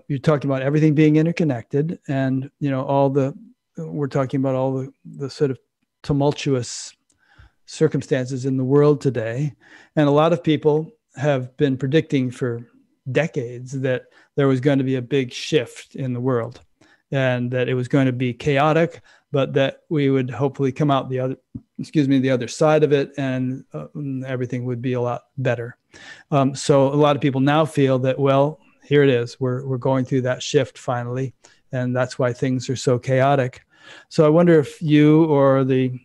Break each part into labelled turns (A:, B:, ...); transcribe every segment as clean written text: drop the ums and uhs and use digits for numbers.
A: you're talking about everything being interconnected, and, we're talking about all the sort of tumultuous circumstances in the world today. And a lot of people have been predicting for decades that there was going to be a big shift in the world, and that it was going to be chaotic, but that we would hopefully come out the other side of it, and everything would be a lot better. So a lot of people now feel that, well, here it is. We're going through that shift finally, and that's why things are so chaotic. So I wonder if you or the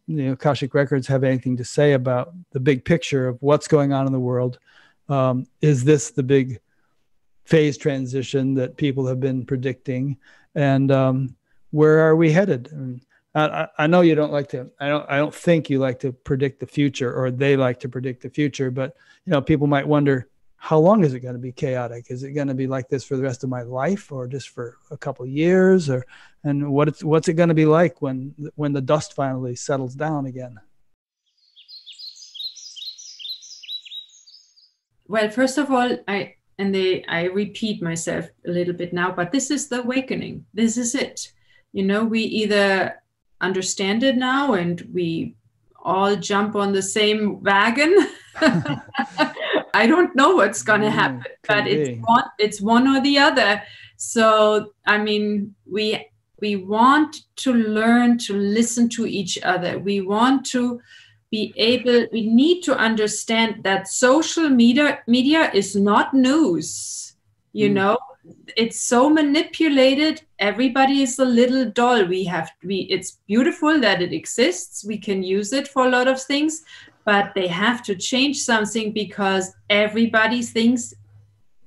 A: Akashic Records have anything to say about the big picture of what's going on in the world. Is this the big phase transition that people have been predicting? And where are we headed? I know you don't like to, I don't think you like to predict the future, or they like to predict the future, but people might wonder, how long is it going to be chaotic? Is it going to be like this for the rest of my life, or just for a couple of years? And what's it going to be like when the dust finally settles down again?
B: Well, first of all, I repeat myself a little bit now, but this is the awakening. This is it. We either understand it now and we all jump on the same wagon. I don't know what's going to happen, but it's one or the other. So, I mean, we want to learn to listen to each other. We want to we need to understand that social media is not news. It's so manipulated. Everybody is a little doll. It's beautiful that it exists. We can use it for a lot of things, but they have to change something, because everybody thinks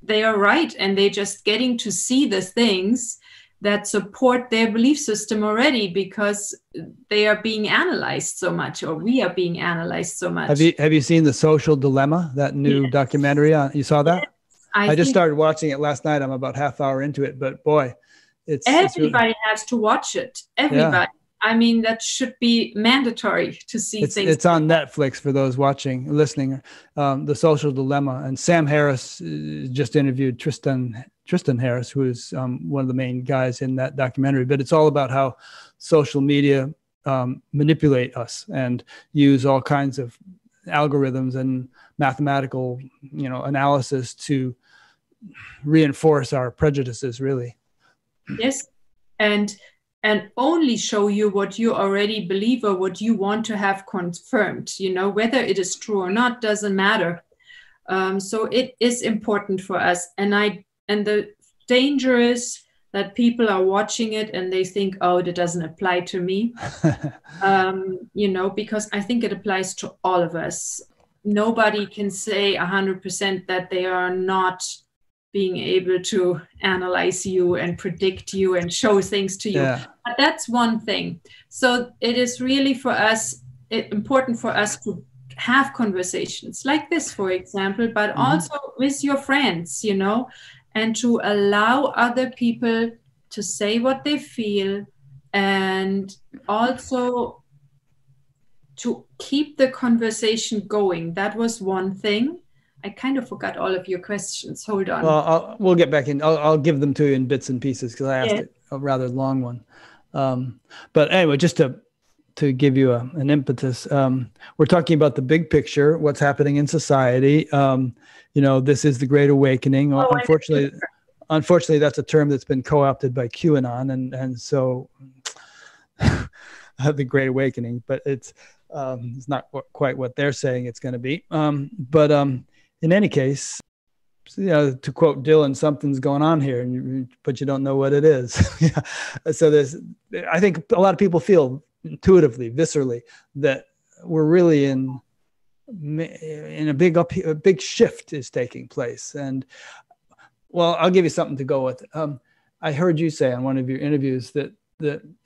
B: they are right, and they're just getting to see the things that support their belief system already, because they are being analyzed so much, or we are being analyzed so much.
A: Have you seen The Social Dilemma, that new documentary? You saw that? Yes, I just started watching it last night. I'm about half hour into it, but boy,
B: everybody has to watch it. Everybody. Yeah. I mean, that should be mandatory to see things.
A: It's on Netflix for those listening. The Social Dilemma, and Sam Harris just interviewed Tristan Harris, who is one of the main guys in that documentary. But it's all about how social media manipulate us and use all kinds of algorithms and mathematical, analysis to reinforce our prejudices, really.
B: Yes, and only show you what you already believe or what you want to have confirmed. Whether it is true or not doesn't matter. So it is important for us. And the danger is that people are watching it and they think, oh, that doesn't apply to me. Because I think it applies to all of us. Nobody can say 100% that they are not being able to analyze you and predict you and show things to you. Yeah. But that's one thing. So it is really important for us to have conversations like this, for example, but also with your friends, and to allow other people to say what they feel, and also to keep the conversation going. That was one thing. I kind of forgot all of your questions. Hold on.
A: Well, we'll get back in. I'll give them to you in bits and pieces, because I asked a rather long one. But anyway, just to give you an impetus, we're talking about the big picture, what's happening in society. This is the Great Awakening. Unfortunately, that's a term that's been co-opted by QAnon, and so the Great Awakening. But it's not quite what they're saying it's going to be. In any case, to quote Dylan, something's going on here, but you don't know what it is. So I think a lot of people feel intuitively, viscerally, that we're really in a big shift is taking place. And well, I'll give you something to go with. I heard you say on one of your interviews that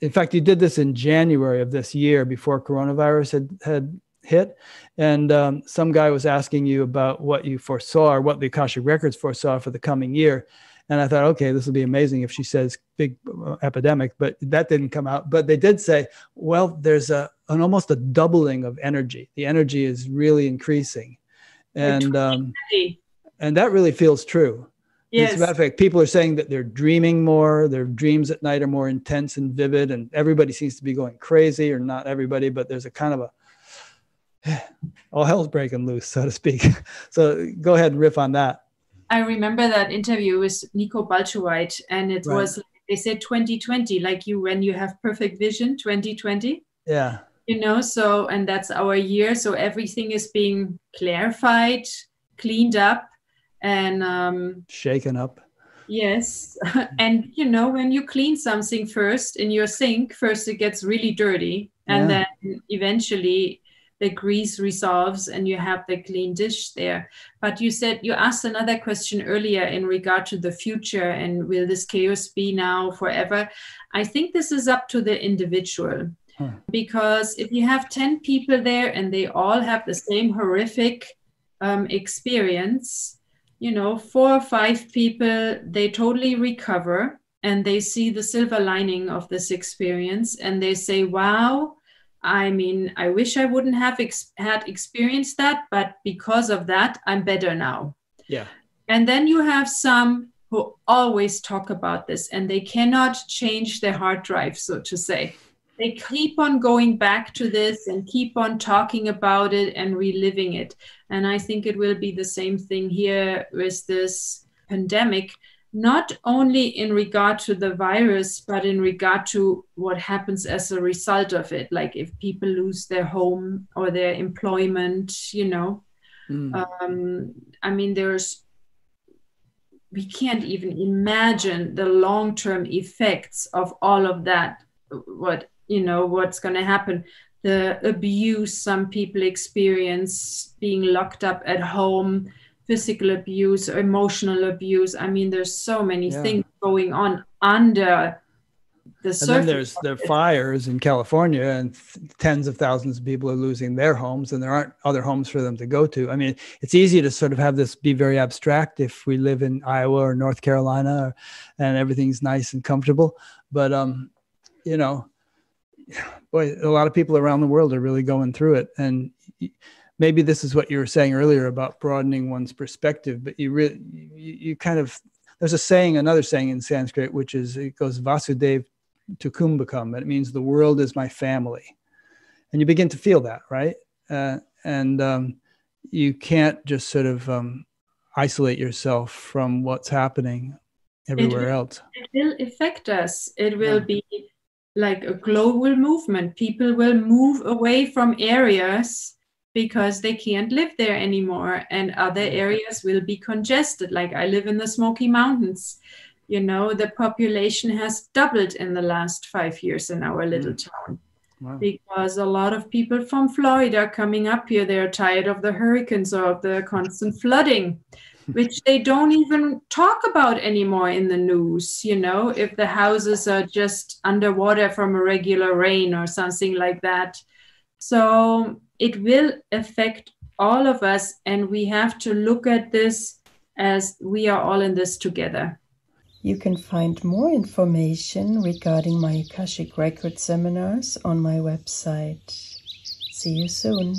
A: in fact, you did this in January of this year, before coronavirus had hit. And some guy was asking you about what you foresaw, or what the Akashic Records foresaw for the coming year. And I thought, okay, this will be amazing if she says big epidemic, but that didn't come out. But they did say, well, there's almost a doubling of energy. The energy is really increasing. And that really feels true. As a
B: Yes.
A: matter of fact, people are saying that they're dreaming more. Their dreams at night are more intense and vivid, and everybody seems to be going crazy, or not everybody, but there's a kind of all hell's breaking loose, so to speak. So go ahead and riff on that.
B: I remember that interview with Nico Balchowite, and it
A: Right.
B: was, they said 2020, like you, when you have perfect vision, 2020.
A: Yeah.
B: You know, so, and that's our year. So everything is being clarified, cleaned up, and
A: shaken up.
B: yes. And, you know, when you clean something first in your sink, first it gets really dirty. And then eventually the grease resolves and you have the clean dish there. But you said, you asked another question earlier in regard to the future and will this chaos be now forever? I think this is up to the individual. Because if you have 10 people there and they all have the same horrific experience, you know, 4 or 5 people, they totally recover and they see the silver lining of this experience and they say, wow, I mean, I wish I wouldn't have had experienced that, but because of that, I'm better now.
A: Yeah.
B: And then you have some who always talk about this and they cannot change their hard drive, so to say. They keep on going back to this and keep on talking about it and reliving it. And I think it will be the same thing here with this pandemic, not only in regard to the virus, but in regard to what happens as a result of it. Like if people lose their home or their employment, you know. I mean, we can't even imagine the long-term effects of all of that. What's going to happen, the abuse some people experience being locked up at home, physical abuse, emotional abuse. I mean, there's so many things going on under the surface.
A: And then there's the fires in California and tens of thousands of people are losing their homes and there aren't other homes for them to go to. I mean, it's easy to sort of have this be very abstract if we live in Iowa or North Carolina and everything's nice and comfortable. But, you know, boy, a lot of people around the world are really going through it. And maybe this is what you were saying earlier about broadening one's perspective, but you kind of, there's another saying in Sanskrit, which is, it goes Vasudev to Kumbhakam, and it means the world is my family. And you begin to feel that, right? And you can't just sort of isolate yourself from what's happening everywhere else.
B: It will affect us. It will be like a global movement. People will move away from areas because they can't live there anymore, and other areas will be congested. Like I live in the Smoky Mountains. You know, the population has doubled in the last 5 years in our little town. Wow. Because a lot of people from Florida are coming up here. They're tired of the hurricanes or of the constant flooding, which they don't even talk about anymore in the news. You know, if the houses are just underwater from a regular rain or something like that. So it will affect all of us, and we have to look at this as we are all in this together.
C: You can find more information regarding my Akashic Record seminars on my website. See you soon.